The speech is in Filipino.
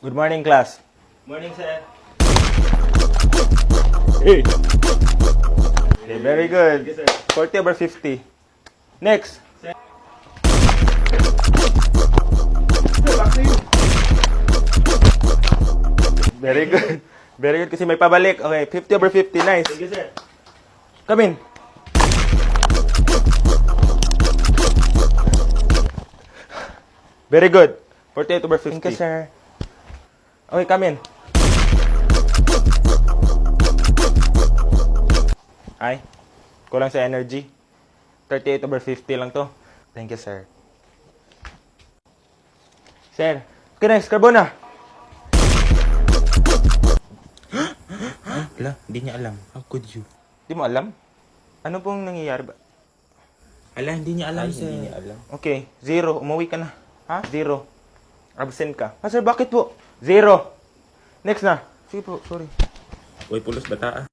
Good morning, class. Morning, sir. Hey. Okay, very good. Yes, sir. 40 over 50. Next. Sir. Very good. Very good kasi may pabalik. Okay, 50 over 50. Nice. Thank you, sir. Come in. Very good. 48 over 50. Thank you, sir. Okay, come in. Ay, kulang sa energy. 38 over 50 lang to. Thank you, sir. Sir, okay, next. Carbona. Ala, hindi niya alam. How could you? Di mo alam? Ano pong nangyayari ba? Ala, hindi niya alam, sir. Hindi niya alam. Okay, 0. Umuwi ka na. Ha? 0. Absent ka. Ah, sir, bakit po? 0. Next na. Sige po, sorry. Uy, pulos bata ah.